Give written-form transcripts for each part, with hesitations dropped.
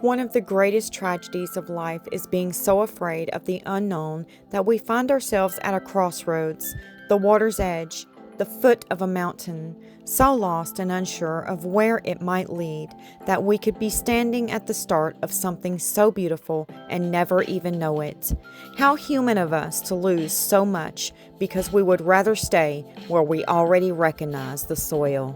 One of the greatest tragedies of life is being so afraid of the unknown that we find ourselves at a crossroads, the water's edge, the foot of a mountain, so lost and unsure of where it might lead that we could be standing at the start of something so beautiful and never even know it. How human of us to lose so much because we would rather stay where we already recognize the soil.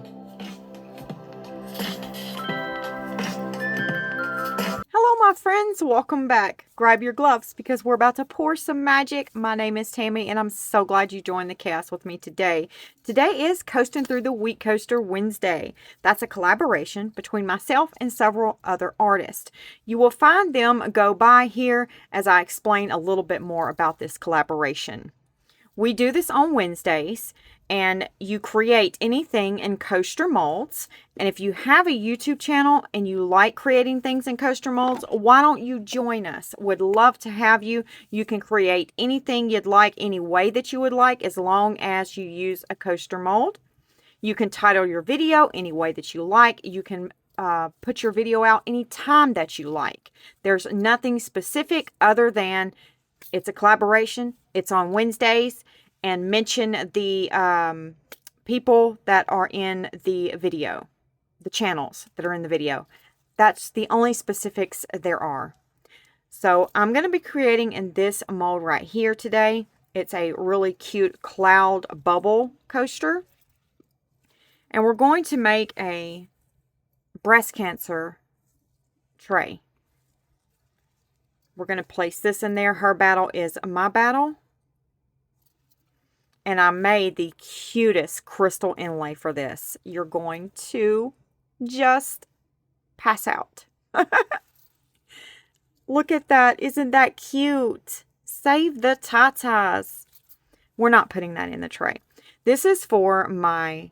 Hello, my friends. Welcome back. Grab your gloves because we're about to pour some magic. My name is Tammy, and I'm so glad you joined the chaos with me today. Today is Coasting Through the Week Coaster Wednesday. That's a collaboration between myself and several other artists. You will find them go by here as I explain a little bit more about this collaboration. We do this on Wednesdays, and you create anything in coaster molds. And if you have a YouTube channel and you like creating things in coaster molds, why don't you join us? Would love to have you. You can create anything you'd like, any way that you would like, as long as you use a coaster mold. You can title your video any way that you like. You can put your video out anytime that you like. There's nothing specific other than it's a collaboration. It's on Wednesdays, and mention the people that are in the video, the channels that are in the video. That's the only specifics there are. So I'm going to be creating in this mold right here today. It's a really cute cloud bubble coaster. And we're going to make a breast cancer tray. We're going to place this in there. Her battle is my battle. And I made the cutest crystal inlay for this. You're going to just pass out. Look at that. Isn't that cute? Save the tatas. We're not putting that in the tray. This is for my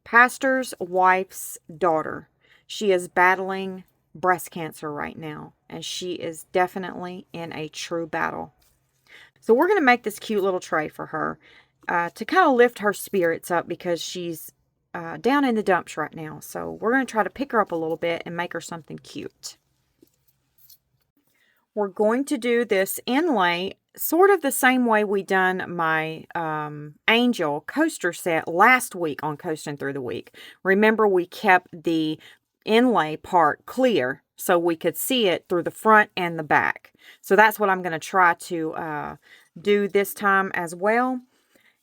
pastor's wife's daughter. She is battling breast cancer right now, and she is definitely in a true battle. So we're going to make this cute little tray for her to kind of lift her spirits up because she's down in the dumps right now. So we're going to try to pick her up a little bit and make her something cute. We're going to do this inlay sort of the same way we done my angel coaster set last week on Coasting Through the Week. Remember, we kept the inlay part clear so we could see it through the front and the back. So that's what I'm going to try to do this time as well.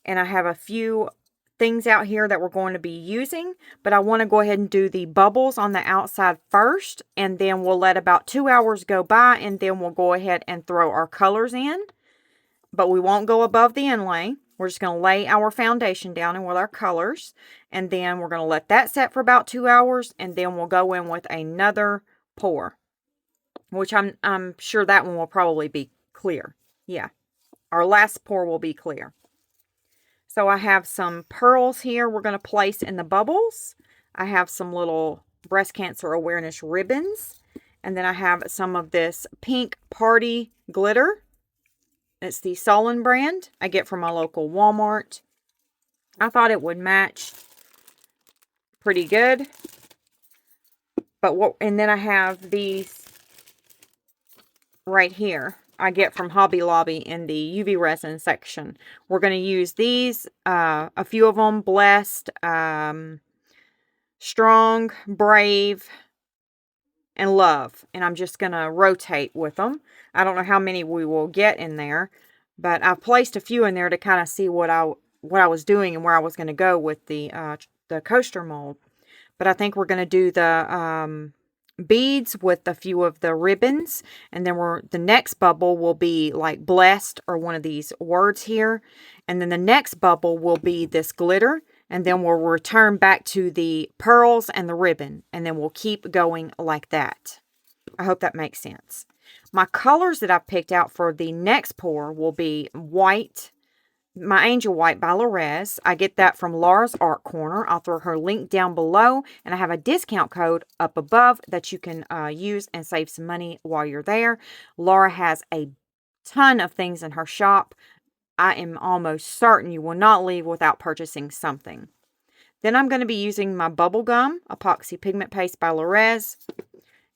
And I have a few things out here that we're going to be using, but I want to go ahead and do the bubbles on the outside first, and then we'll let about 2 hours go by, and then we'll go ahead and throw our colors in. But we won't go above the inlay. We're just going to lay our foundation down and with our colors, and then we're going to let that set for about 2 hours, and then we'll go in with another pour, which I'm sure that one will probably be clear. Yeah, our last pour will be clear. So I have some pearls here we're going to place in the bubbles. I have some little breast cancer awareness ribbons, and then I have some of this pink party glitter. It's the Solon brand I get from my local Walmart. I thought it would match pretty good. And then I have these right here. I get from Hobby Lobby in the UV resin section. We're going to use these, a few of them, Blessed, Strong, Brave, and Love. And I'm just going to rotate with them. I don't know how many we will get in there, but I've placed a few in there to kind of see what I was doing and where I was going to go with the coaster mold. But I think we're going to do the beads with a few of the ribbons, and then the next bubble will be like blessed or one of these words here, and then the next bubble will be this glitter, and then we'll return back to the pearls and the ribbon, and then we'll keep going like that. I hope that makes sense. My colors that I've picked out for the next pour will be white, my Angel White by Lorez. I get that from Laura's Art Corner. I'll throw her link down below, and I have a discount code up above that you can use and save some money while you're there. Laura has a ton of things in her shop. I am almost certain you will not leave without purchasing something. Then I'm going to be using my Bubble Gum Epoxy Pigment Paste by Lorez.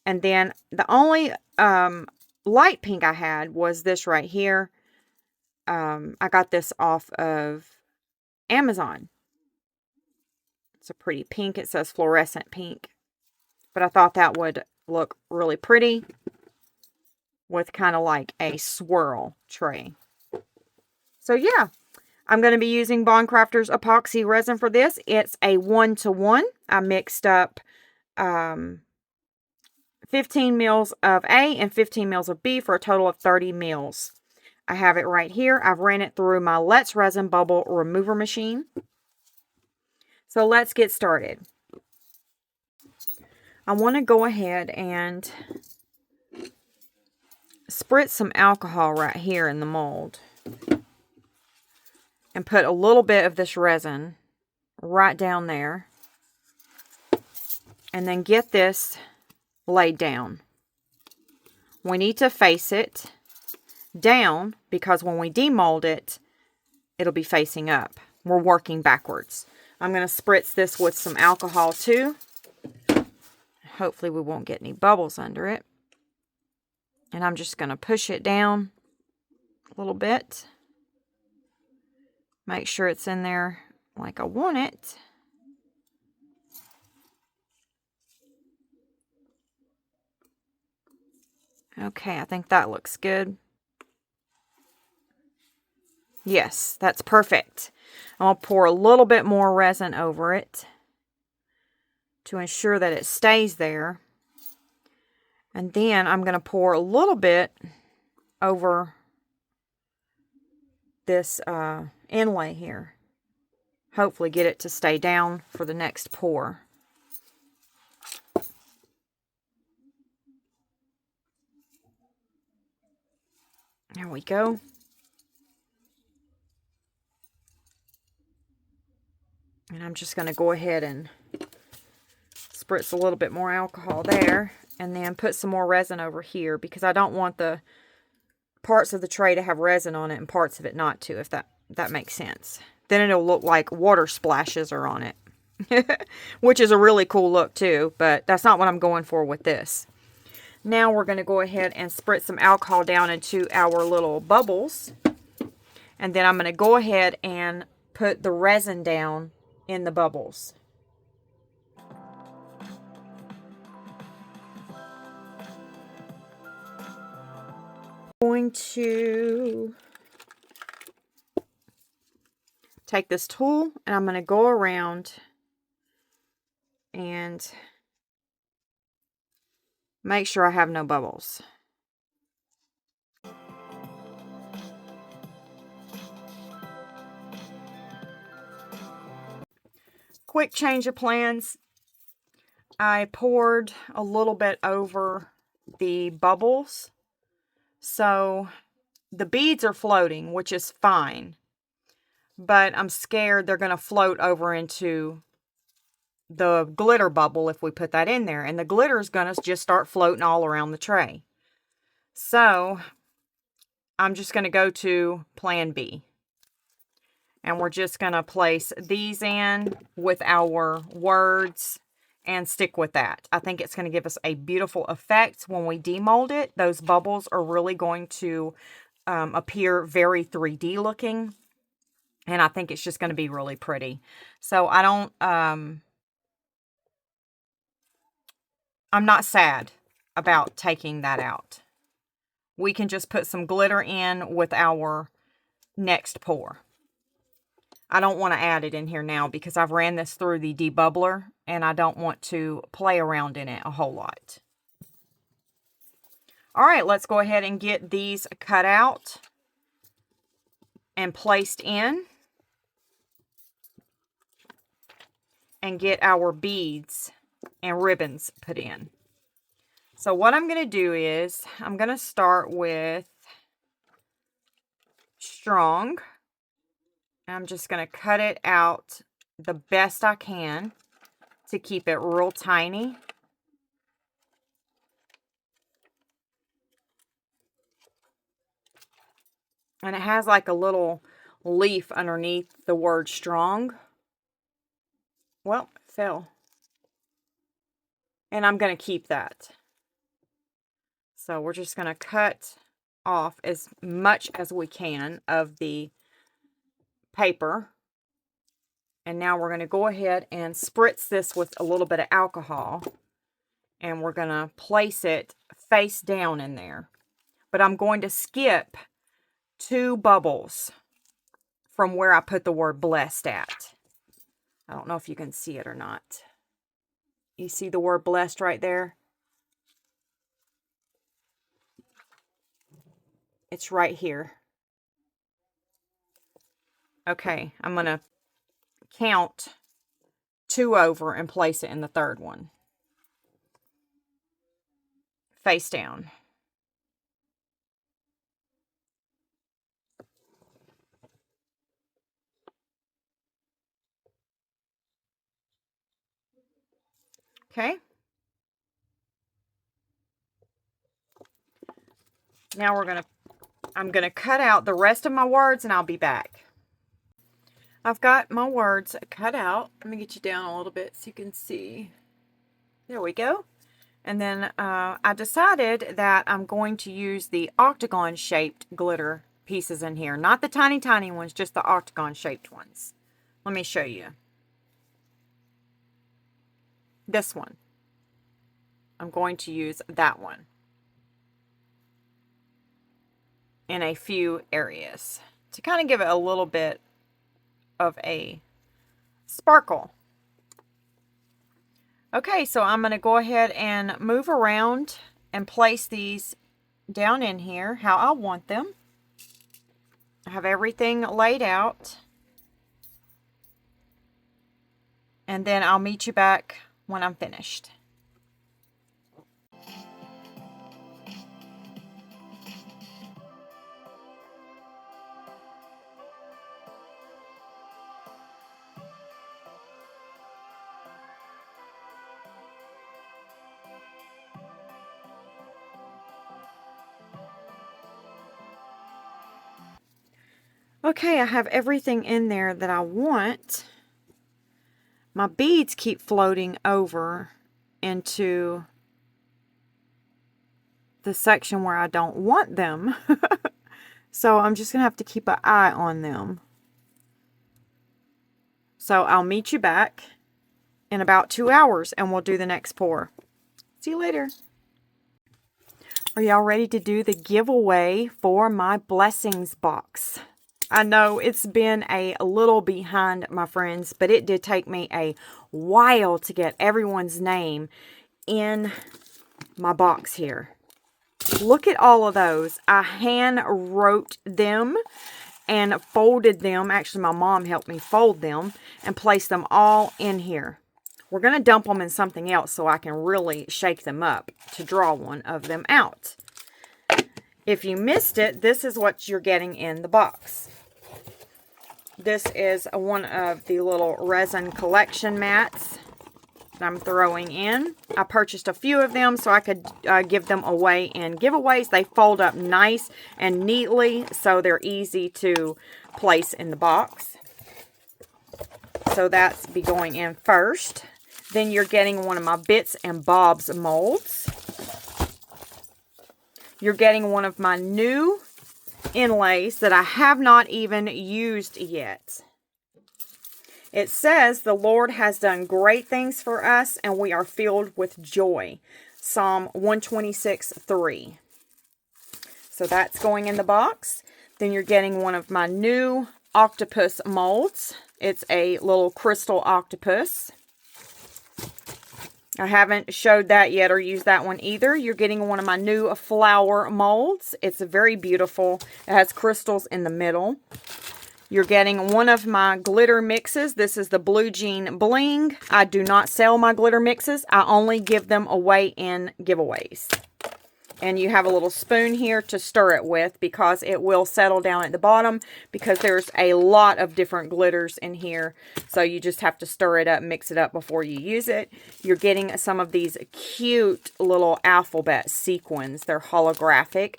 And then the only light pink I had was this right here. I got this off of Amazon. It's a pretty pink. It says fluorescent pink. But I thought that would look really pretty with kind of like a swirl tray. So yeah, I'm going to be using Bondcrafters epoxy resin for this. It's a 1-to-1. I mixed up 15 mils of A and 15 mils of B for a total of 30 mils. I have it right here. I've ran it through my Let's Resin Bubble Remover machine. So let's get started. I want to go ahead and spritz some alcohol right here in the mold. And put a little bit of this resin right down there. And then get this laid down. We need to face it down because when we demold it, it'll be facing up. We're working backwards. I'm going to spritz this with some alcohol too. Hopefully we won't get any bubbles under it. And I'm just going to push it down a little bit. Make sure it's in there like I want it. Okay, I think that looks good. Yes, that's perfect. I'll pour a little bit more resin over it to ensure that it stays there. And then I'm going to pour a little bit over this inlay here. Hopefully get it to stay down for the next pour. There we go. And I'm just going to go ahead and spritz a little bit more alcohol there. And then put some more resin over here because I don't want the parts of the tray to have resin on it and parts of it not to, if that makes sense. Then it'll look like water splashes are on it. Which is a really cool look too, but that's not what I'm going for with this. Now we're going to go ahead and spritz some alcohol down into our little bubbles. And then I'm going to go ahead and put the resin down in the bubbles. I'm going to take this tool and I'm going to go around and make sure I have no bubbles. Quick change of plans. I poured a little bit over the bubbles. So the beads are floating, which is fine. But I'm scared they're going to float over into the glitter bubble if we put that in there. And the glitter is going to just start floating all around the tray. So I'm just going to go to plan B. And we're just going to place these in with our words and stick with that. I think it's going to give us a beautiful effect when we demold it. Those bubbles are really going to appear very 3D looking. And I think it's just going to be really pretty. So I don't, I'm not sad about taking that out. We can just put some glitter in with our next pour. I don't want to add it in here now because I've ran this through the debubbler and I don't want to play around in it a whole lot. All right, let's go ahead and get these cut out and placed in. And get our beads and ribbons put in. So what I'm going to do is I'm going to start with Strong. I'm just going to cut it out the best I can to keep it real tiny. And it has like a little leaf underneath the word strong. Well, it fell. And I'm going to keep that. So we're just going to cut off as much as we can of the paper. And now we're going to go ahead and spritz this with a little bit of alcohol. And we're going to place it face down in there. But I'm going to skip 2 bubbles from where I put the word blessed at. I don't know if you can see it or not. You see the word blessed right there? It's right here. Okay, I'm going to count 2 over and place it in the 3rd one. Face down. Okay. Now I'm going to cut out the rest of my words and I'll be back. I've got my words cut out. Let me get you down a little bit so you can see. There we go. And then I decided that I'm going to use the octagon shaped glitter pieces in here. Not the tiny, tiny ones, just the octagon shaped ones. Let me show you. This one. I'm going to use that one in a few areas to kind of give it a little bit of a sparkle. Okay, so I'm going to go ahead and move around and place these down in here how I want them. I have everything laid out. And then I'll meet you back when I'm finished. Okay, I have everything in there that I want. My beads keep floating over into the section where I don't want them. So I'm just going to have to keep an eye on them. So I'll meet you back in about 2 hours and we'll do the next pour. See you later. Are y'all ready to do the giveaway for my blessings box? I know it's been a little behind, my friends, but it did take me a while to get everyone's name in my box here. Look at all of those. I hand wrote them and folded them. Actually, my mom helped me fold them and place them all in here. We're going to dump them in something else so I can really shake them up to draw one of them out. If you missed it, this is what you're getting in the box. This is one of the little resin collection mats that I'm throwing in. I purchased a few of them so I could give them away in giveaways. They fold up nice and neatly, so they're easy to place in the box. So that's be going in first. Then you're getting one of my Bits and Bobs molds. You're getting one of my new inlays that I have not even used yet. It says, "The Lord has done great things for us, and we are filled with joy." Psalm 126:3. So that's going in the box. Then you're getting one of my new octopus molds. It's a little crystal octopus. I haven't showed that yet or used that one either. You're getting one of my new flower molds. It's very beautiful. It has crystals in the middle. You're getting one of my glitter mixes. This is the Blue Jean Bling. I do not sell my glitter mixes. I only give them away in giveaways. And you have a little spoon here to stir it with because it will settle down at the bottom because there's a lot of different glitters in here. So you just have to stir it up, mix it up before you use it. You're getting some of these cute little alphabet sequins. They're holographic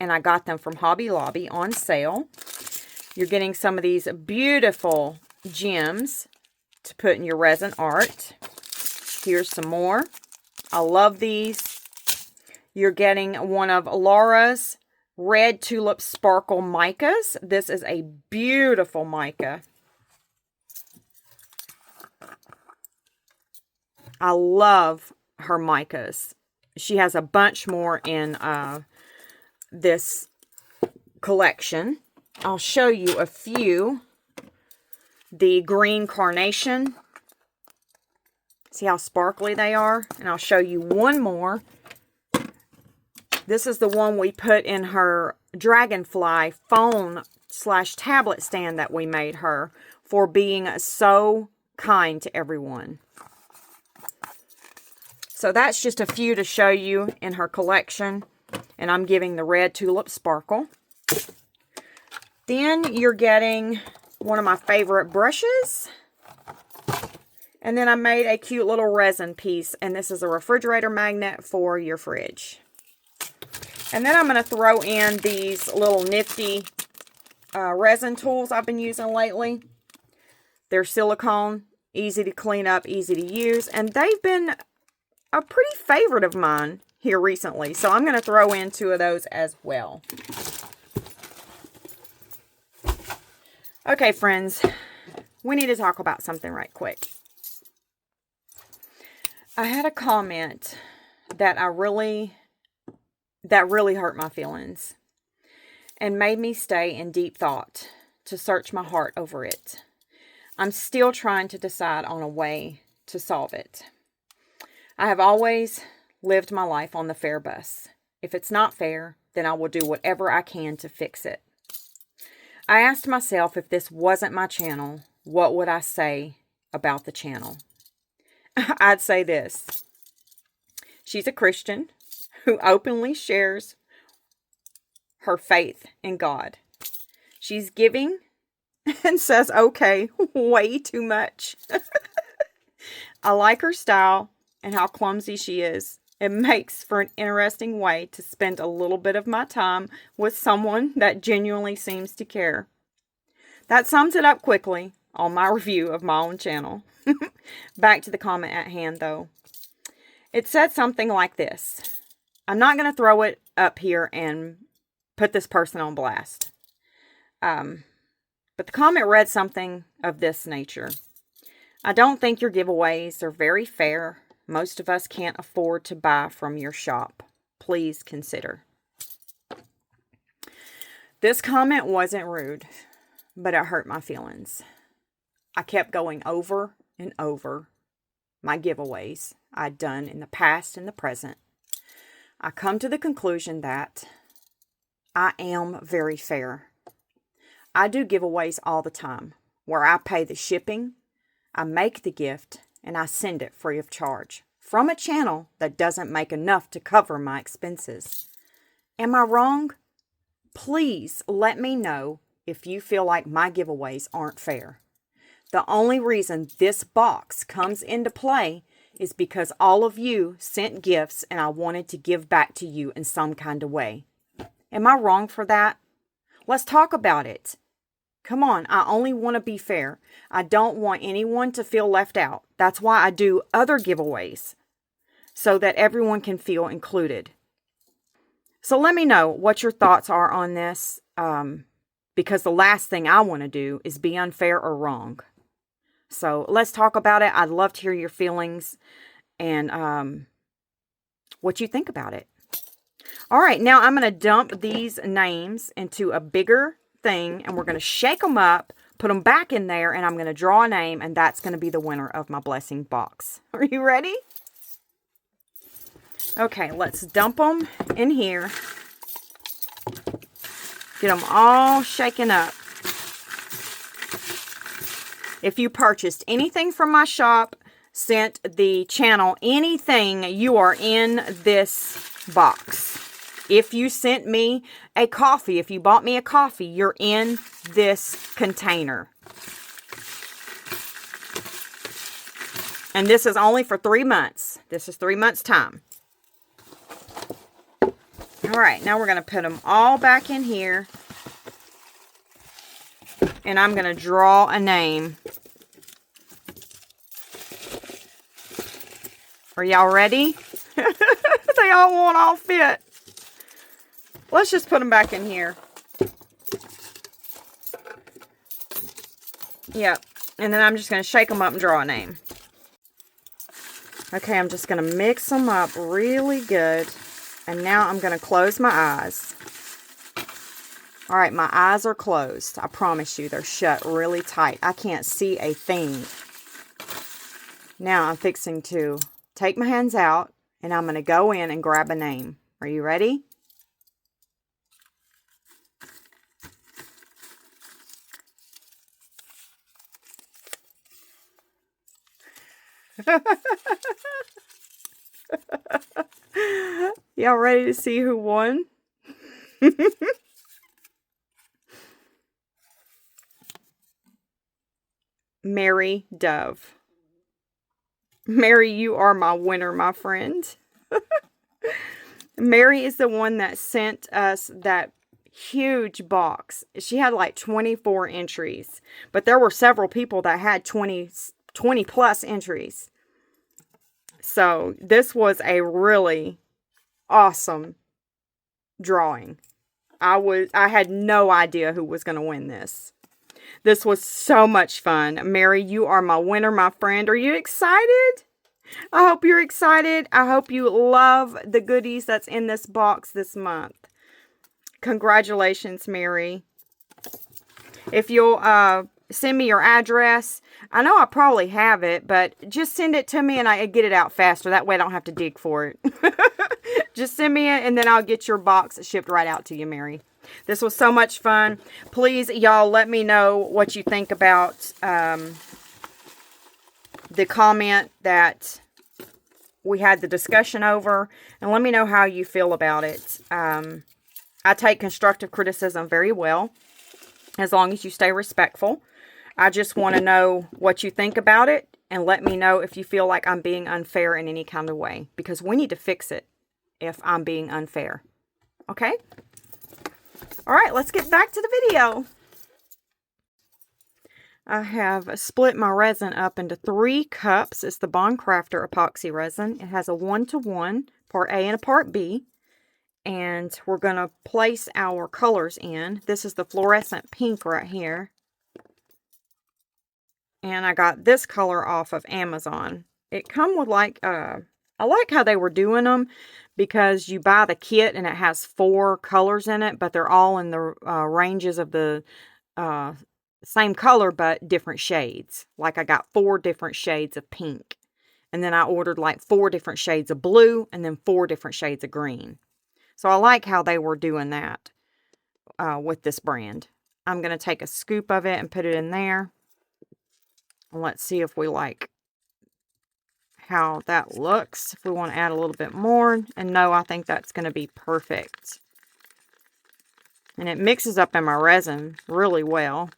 and I got them from Hobby Lobby on sale. You're getting some of these beautiful gems to put in your resin art. Here's some more. I love these. You're getting one of Laura's Red Tulip Sparkle Micas. This is a beautiful mica. I love her micas. She has a bunch more in this collection. I'll show you a few. The green carnation. See how sparkly they are? And I'll show you one more. This is the one we put in her dragonfly phone / tablet stand that we made her for being so kind to everyone. So that's just a few to show you in her collection. And I'm giving the Red Tulip Sparkle. Then you're getting one of my favorite brushes. And then I made a cute little resin piece. And this is a refrigerator magnet for your fridge. And then I'm going to throw in these little nifty resin tools I've been using lately. They're silicone, easy to clean up, easy to use. And they've been a pretty favorite of mine here recently. So I'm going to throw in 2 of those as well. Okay, friends. We need to talk about something right quick. I had a comment that really hurt my feelings and made me stay in deep thought to search my heart over it. I'm still trying to decide on a way to solve it. I have always lived my life on the fair bus. If it's not fair, then I will do whatever I can to fix it. I asked myself, if this wasn't my channel, what would I say about the channel? I'd say this. She's a Christian who openly shares her faith in God. She's giving and says, okay, way too much. I like her style and how clumsy she is. It makes for an interesting way to spend a little bit of my time with someone that genuinely seems to care. That sums it up quickly on my review of my own channel. Back to the comment at hand, though. It said something like this. I'm not going to throw it up here and put this person on blast. But the comment read something of this nature. I don't think your giveaways are very fair. Most of us can't afford to buy from your shop. Please consider. This comment wasn't rude, but it hurt my feelings. I kept going over and over my giveaways I'd done in the past and the present. I come to the conclusion that I am very fair. I do giveaways all the time where I pay the shipping, I make the gift, and I send it free of charge from a channel that doesn't make enough to cover my expenses. Am I wrong? Please let me know if you feel like my giveaways aren't fair. The only reason this box comes into play is because all of you sent gifts and I wanted to give back to you in some kind of way. Am I wrong for that? Let's talk about it. Come on, I only want to be fair. I don't want anyone to feel left out. That's why I do other giveaways, so that everyone can feel included. So let me know what your thoughts are on this, because the last thing I want to do is be unfair or wrong. So let's talk about it. I'd love to hear your feelings and what you think about it. All right, now I'm going to dump these names into a bigger thing, and we're going to shake them up, put them back in there, and I'm going to draw a name, and that's going to be the winner of my blessing box. Are you ready? Okay, let's dump them in here. Get them all shaken up. If you purchased anything from my shop, sent the channel anything, you are in this box. If you sent me a coffee, if you bought me a coffee, you're in this container. And this is only for 3 months. This is 3 months' time. All right, now we're going to put them all back in here. And I'm going to draw a name Are y'all ready? They all won't all fit. Let's just put them back in here. Yep. And then I'm just going to shake them up and draw a name. Okay, I'm just going to mix them up really good. And now I'm going to close my eyes. All right, my eyes are closed. I promise you, they're shut really tight. I can't see a thing. Now I'm fixing to take my hands out, and I'm going to go in and grab a name. Are you ready? Y'all ready to see who won? Mary Dove. Mary, you are my winner, my friend. Mary is the one that sent us that huge box. She had like 24 entries, but there were several people that had 20 plus entries. So this was a really awesome drawing. I had no idea who was going to win this. This was so much fun. Mary, you are my winner, my friend. Are you excited? I hope you're excited. I hope you love the goodies that's in this box this month. Congratulations, Mary. If you'll send me your address, I know I probably have it, but just send it to me and I get it out faster. That way I don't have to dig for it. Just send me it and then I'll get your box shipped right out to you, Mary. This was so much fun. Please, y'all, let me know what you think about the comment that we had the discussion over. And let me know how you feel about it. I take constructive criticism very well, as long as you stay respectful. I just want to know what you think about it. And let me know if you feel like I'm being unfair in any kind of way. Because we need to fix it if I'm being unfair. Okay? All right, let's get back to the video. I have split my resin up into 3 cups. It's the Bond Crafter epoxy resin. It has a 1-to-1, part A and a part B. And we're going to place our colors in. This is the fluorescent pink right here. And I got this color off of Amazon. It come with like, I like how they were doing them, because you buy the kit and it has 4 colors in it, but they're all in the ranges of the same color, but different shades. Like I got 4 different shades of pink. And then I ordered like 4 different shades of blue and then 4 different shades of green. So I like how they were doing that with this brand. I'm going to take a scoop of it and put it in there. And let's see if we like how that looks. If we want to add a little bit more. And no, I think that's going to be perfect. And it mixes up in my resin really well.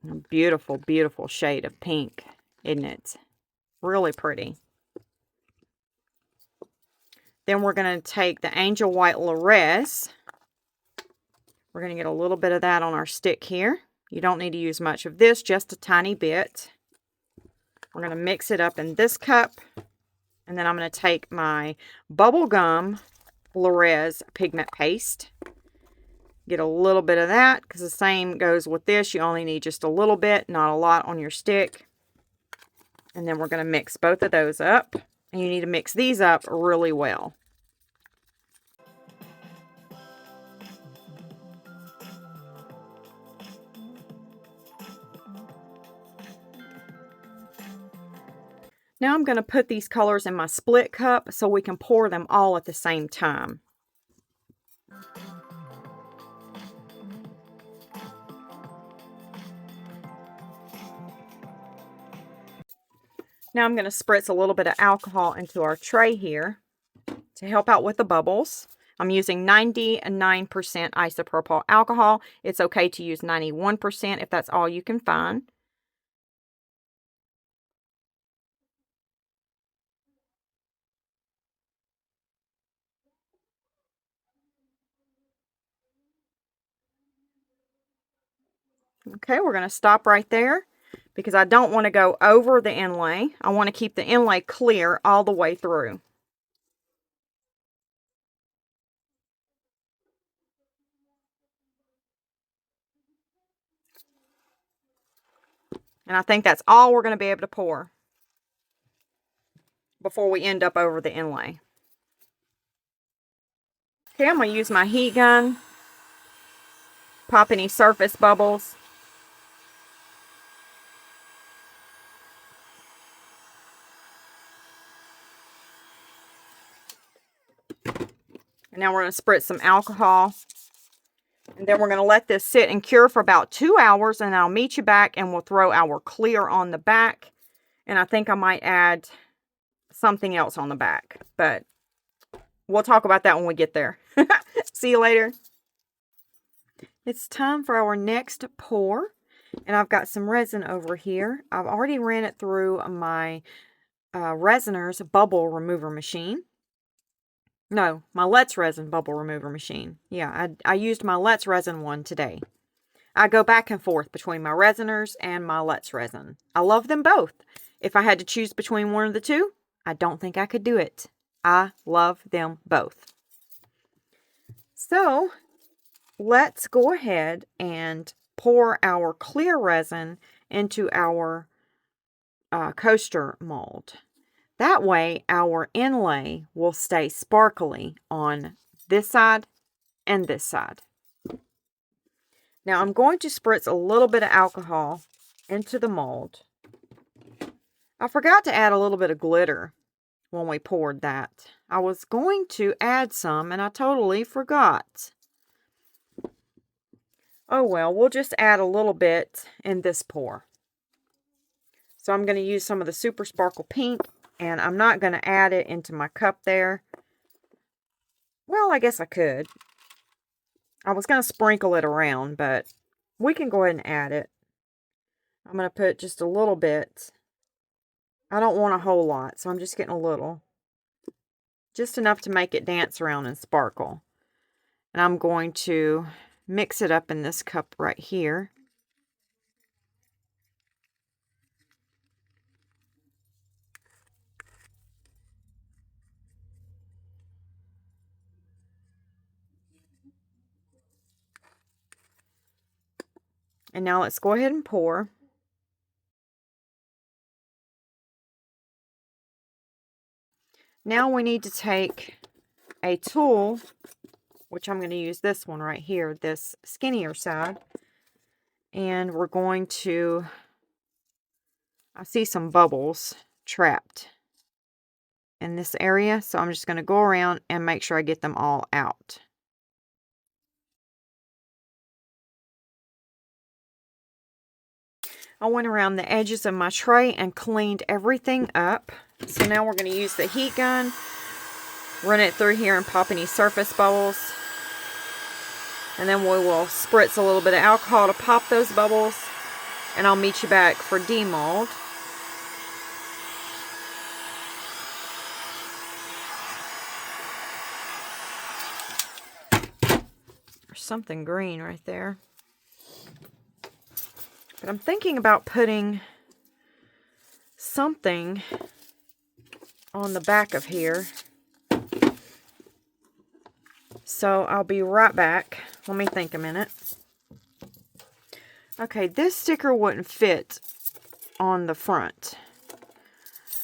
A beautiful, beautiful shade of pink, isn't it? Really pretty. Then we're going to take the Angel White Lores. We're going to get a little bit of that on our stick here. You don't need to use much of this, just a tiny bit. We're going to mix it up in this cup. And then I'm going to take my Bubblegum Lores pigment paste. Get a little bit of that, because the same goes with this. You only need just a little bit, not a lot on your stick. And then we're going to mix both of those up. And you need to mix these up really well. Now I'm going to put these colors in my split cup so we can pour them all at the same time. Now I'm going to spritz a little bit of alcohol into our tray here to help out with the bubbles. I'm using 99% isopropyl alcohol. It's okay to use 91% if that's all you can find. Okay, we're going to stop right there because I don't want to go over the inlay. I want to keep the inlay clear all the way through. And I think that's all we're going to be able to pour before we end up over the inlay. Okay, I'm going to use my heat gun. Pop any surface bubbles. And now we're going to spritz some alcohol. And then we're going to let this sit and cure for about 2 hours. And I'll meet you back and we'll throw our clear on the back. And I think I might add something else on the back. But we'll talk about that when we get there. See you later. It's time for our next pour. And I've got some resin over here. I've already ran it through my Resiner's bubble remover machine. No, my Let's Resin bubble remover machine. Yeah, I used my Let's Resin one today. I go back and forth between my Resiners and my Let's Resin. I love them both. If I had to choose between one of the two, I don't think I could do it. I love them both. So, let's go ahead and pour our clear resin into our coaster mold. That way, our inlay will stay sparkly on this side and this side. Now, I'm going to spritz a little bit of alcohol into the mold. I forgot to add a little bit of glitter when we poured that. I was going to add some, and I totally forgot. Oh well, we'll just add a little bit in this pour. So I'm going to use some of the Super Sparkle Pink. And I'm not going to add it into my cup there. Well, I guess I could. I was going to sprinkle it around, but we can go ahead and add it. I'm going to put just a little bit. I don't want a whole lot, so I'm just getting a little. Just enough to make it dance around and sparkle. And I'm going to mix it up in this cup right here. And now let's go ahead and pour. Now we need to take a tool, which I'm going to use this one right here, this skinnier side. And we're going to, I see some bubbles trapped in this area. So I'm just going to go around and make sure I get them all out. I went around the edges of my tray and cleaned everything up. So now we're going to use the heat gun, run it through here and pop any surface bubbles. And then we will spritz a little bit of alcohol to pop those bubbles. And I'll meet you back for demold. There's something green right there. But I'm thinking about putting something on the back of here. So I'll be right back. Let me think a minute. Okay, this sticker wouldn't fit on the front.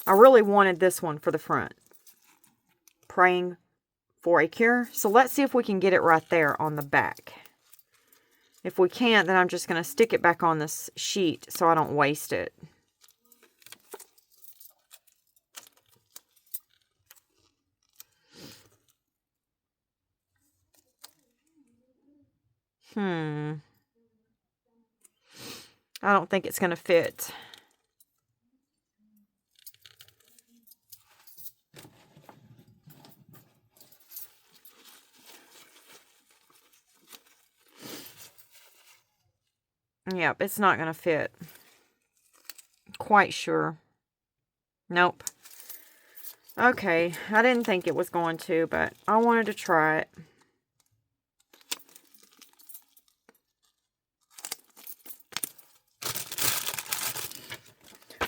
I really wanted this one for the front. Praying for a cure. So let's see if we can get it right there on the back. If we can't, then I'm just going to stick it back on this sheet so I don't waste it. I don't think it's going to fit. Yep, it's not going to fit. Quite sure. Nope. Okay, I didn't think it was going to, but I wanted to try it.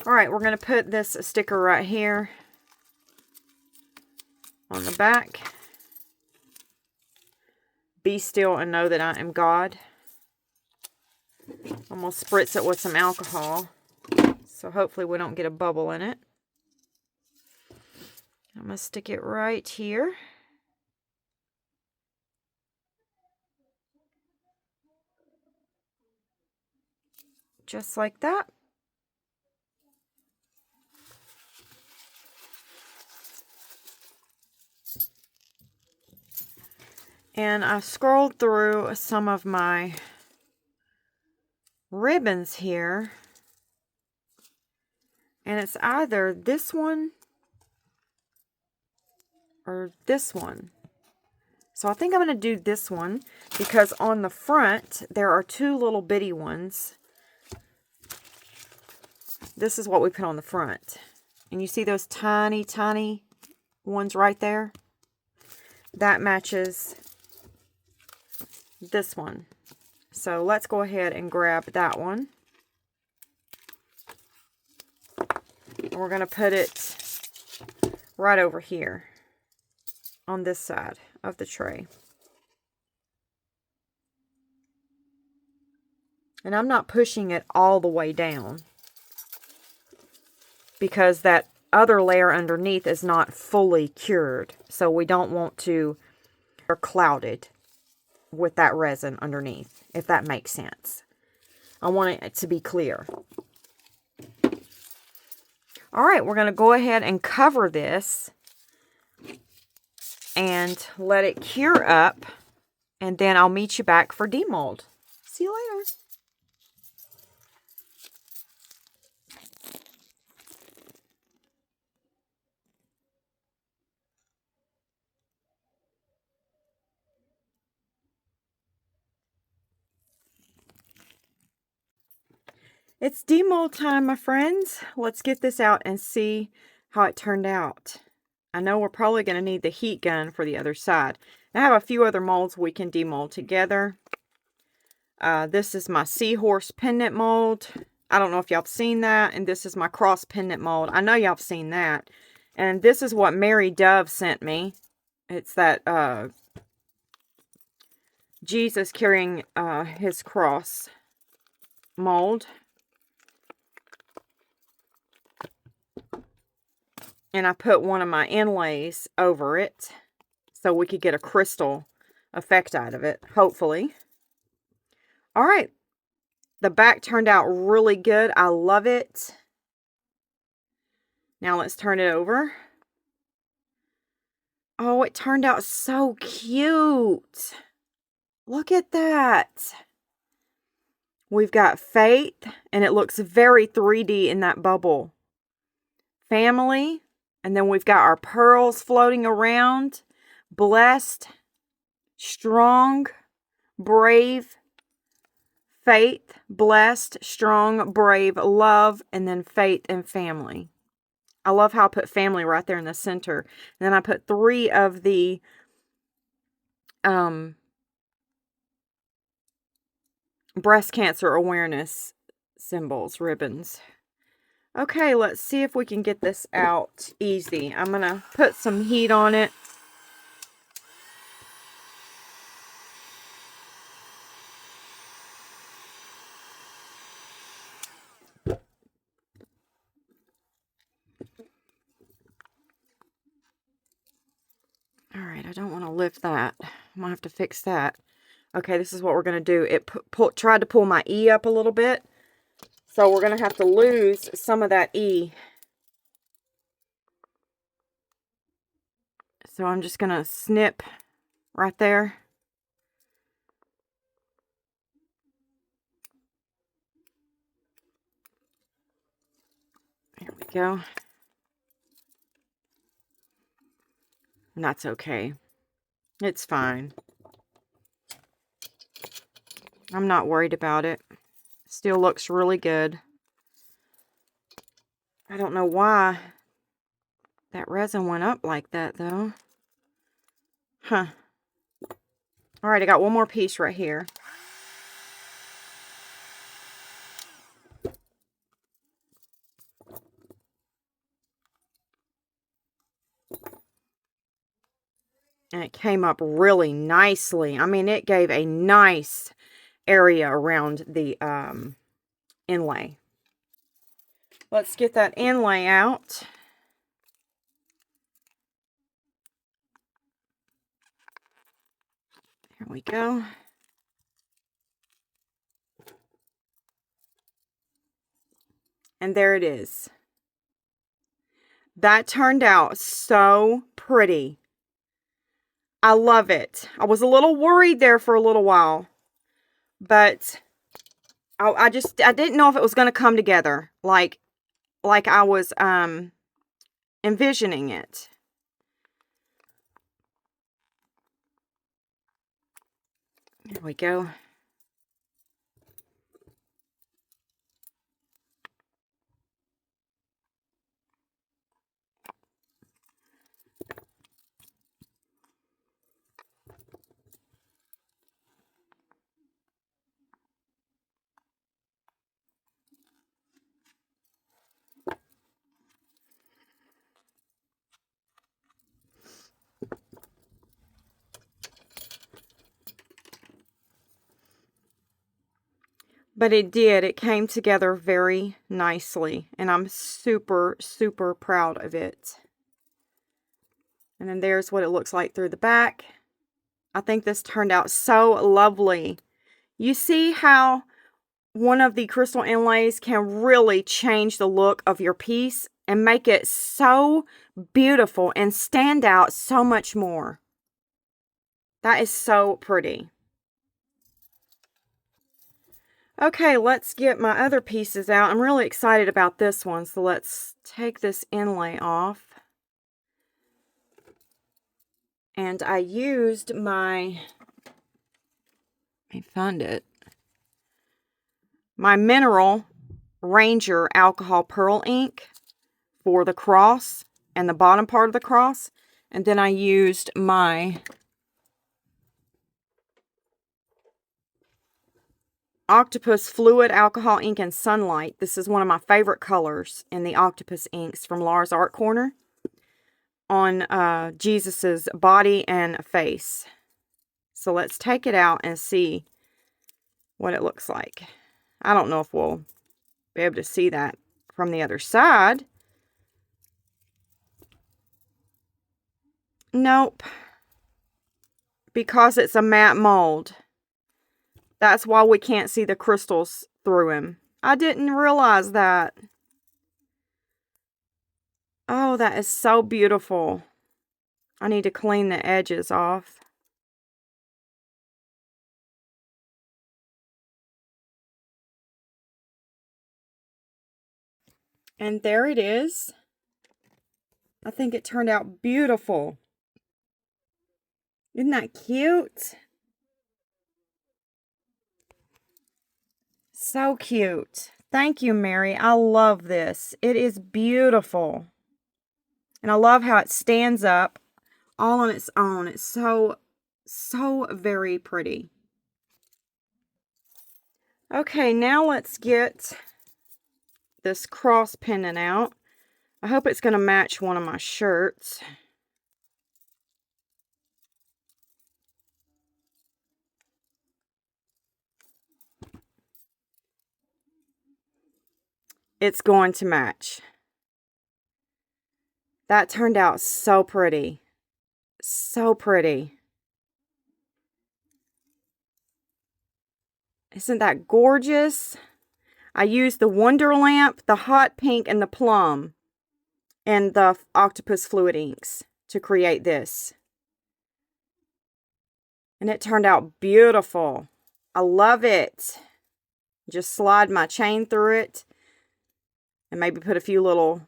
All right, we're going to put this sticker right here on the back. Be still and know that I am God. I'm going to spritz it with some alcohol, so hopefully we don't get a bubble in it. I'm going to stick it right here. Just like that. And I scrolled through some of my ribbons here. And it's either this one or this one. So I think I'm going to do this one because on the front there are two little bitty ones. This is what we put on the front. And you see those tiny, tiny ones right there? That matches this one. So let's go ahead and grab that one. And we're going to put it right over here on this side of the tray. And I'm not pushing it all the way down because that other layer underneath is not fully cured. So we don't want to or clouded with that resin underneath, if that makes sense. I want it to be clear. All right, we're going to go ahead and cover this and let it cure up, and then I'll meet you back for demold. See you later. It's demold time, my friends. Let's get this out and see how it turned out. I know we're probably going to need the heat gun for the other side. I have a few other molds we can demold together. This is my seahorse pendant mold. I don't know if y'all have seen that. And this is my cross pendant mold. I know y'all have seen that. And this is what Mary Dove sent me. It's that Jesus carrying his cross mold. And I put one of my inlays over it so we could get a crystal effect out of it, hopefully. All right. The back turned out really good. I love it. Now let's turn it over. Oh, it turned out so cute. Look at that. We've got Faith, and it looks very 3D in that bubble. Family. And then we've got our pearls floating around. Blessed, strong, brave, faith, blessed, strong, brave, love, and then faith and family. I love how I put family right there in the center. And then I put 3 of the breast cancer awareness symbols, ribbons. Okay, let's see if we can get this out easy. I'm going to put some heat on it. All right, I don't want to lift that. I'm going to have to fix that. Okay, this is what we're going to do. It tried to pull my E up a little bit. So we're going to have to lose some of that E. So I'm just going to snip right there. There we go. And that's okay. It's fine. I'm not worried about it. Still looks really good. I don't know why that resin went up like that, though. Huh. All right, I got one more piece right here. And it came up really nicely. I mean, it gave a nice area around the inlay. Let's get that inlay out. Here we go. And there it is. That turned out so pretty. I love it. I was a little worried there for a little while, but I didn't know if it was going to come together like I was envisioning it. There we go. But it did. It came together very nicely. And I'm super, super proud of it. And then there's what it looks like through the back. I think this turned out so lovely. You see how one of the crystal inlays can really change the look of your piece and make it so beautiful and stand out so much more. That is so pretty. Okay, let's get my other pieces out. I'm really excited about this one, so let's take this inlay off. And I used my, let me find it, my Mineral Ranger Alcohol Pearl ink for the cross and the bottom part of the cross. And then I used my Octopus Fluid Alcohol Ink and Sunlight. This is one of my favorite colors in the Octopus inks from Laura's Art Corner on Jesus's body and face. So let's take it out and see what it looks like. I don't know if we'll be able to see that from the other side. Nope. Because it's a matte mold. That's why we can't see the crystals through him. I didn't realize that. Oh, that is so beautiful. I need to clean the edges off. And there it is. I think it turned out beautiful. Isn't that cute? So cute. Thank you, Mary. I love this. It is beautiful. And I love how it stands up all on its own. It's so very pretty. Okay, now let's get this cross pendant out. I hope it's going to match one of my shirts. It's going to match. That turned out so pretty. So pretty. Isn't that gorgeous? I used the Wonder Lamp, the Hot Pink, and the Plum, and the Octopus Fluid inks to create this. And it turned out beautiful. I love it. Just slide my chain through it and maybe put a few little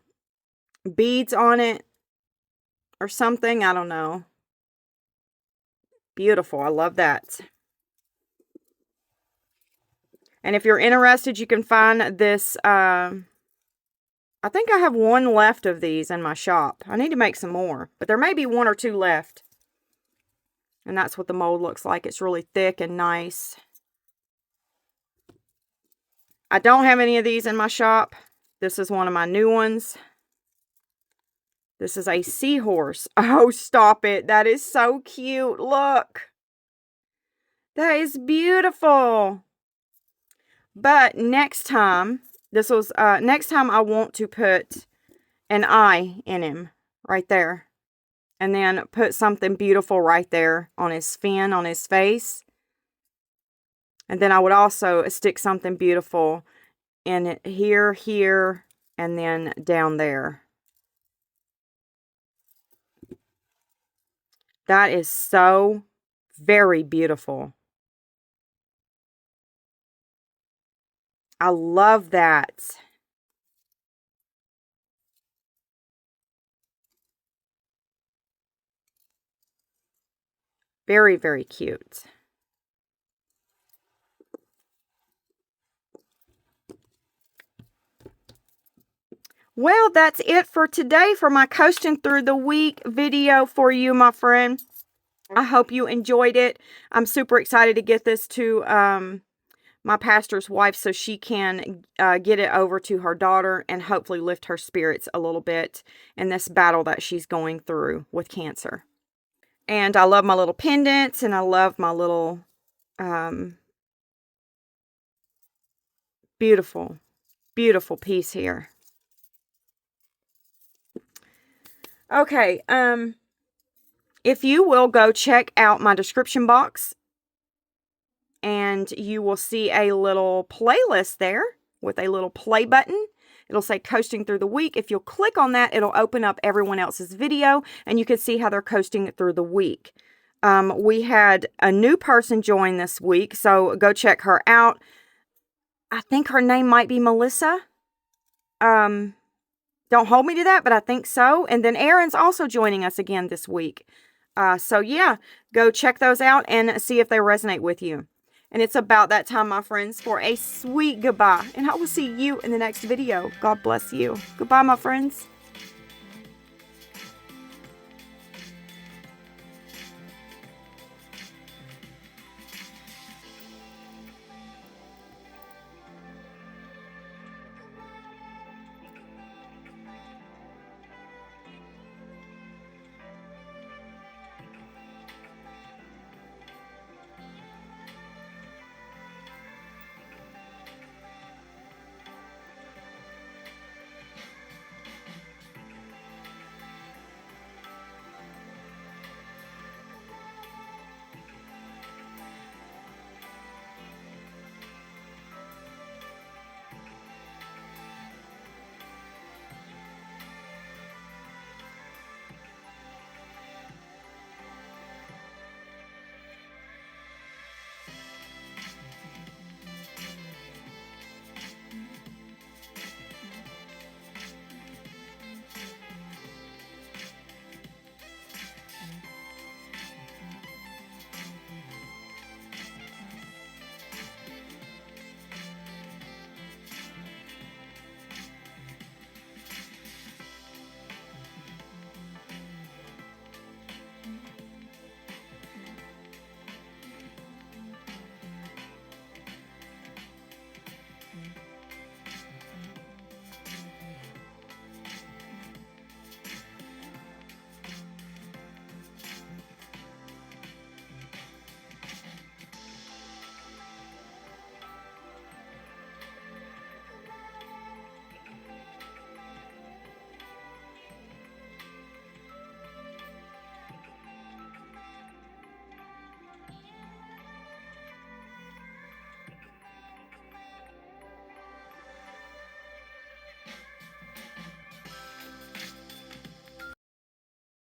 beads on it or something. I don't know. Beautiful. I love that. And if you're interested, you can find this. I think I have one left of these in my shop. I need to make some more, but there may be one or two left. And that's what the mold looks like. It's really thick and nice. I don't have any of these in my shop. This is one of my new ones. This is a seahorse. Oh, stop it. That is so cute. Look. That is beautiful. But next time, next time I want to put an eye in him right there. And then put something beautiful right there on his fin, on his face. And then I would also stick something beautiful in it here, and then down there. That is so very beautiful. I love that. Very, very cute. Well, that's it for today for my Coasting Through the Week video for you, my friend. I hope you enjoyed it. I'm super excited to get this to my pastor's wife so she can get it over to her daughter and hopefully lift her spirits a little bit in this battle that she's going through with cancer. And I love my little pendants, and I love my little beautiful, beautiful piece here. Okay, if you will go check out my description box, and you will see a little playlist there with a little play button. It'll say Coasting Through the Week. If you'll click on that, it'll open up everyone else's video, and you can see how they're coasting through the week. We had a new person join this week, so go check her out. I think her name might be Melissa. Don't hold me to that, but I think so. And then Aaron's also joining us again this week. So yeah, go check those out and see if they resonate with you. And it's about that time, my friends, for a sweet goodbye. And I will see you in the next video. God bless you. Goodbye, my friends.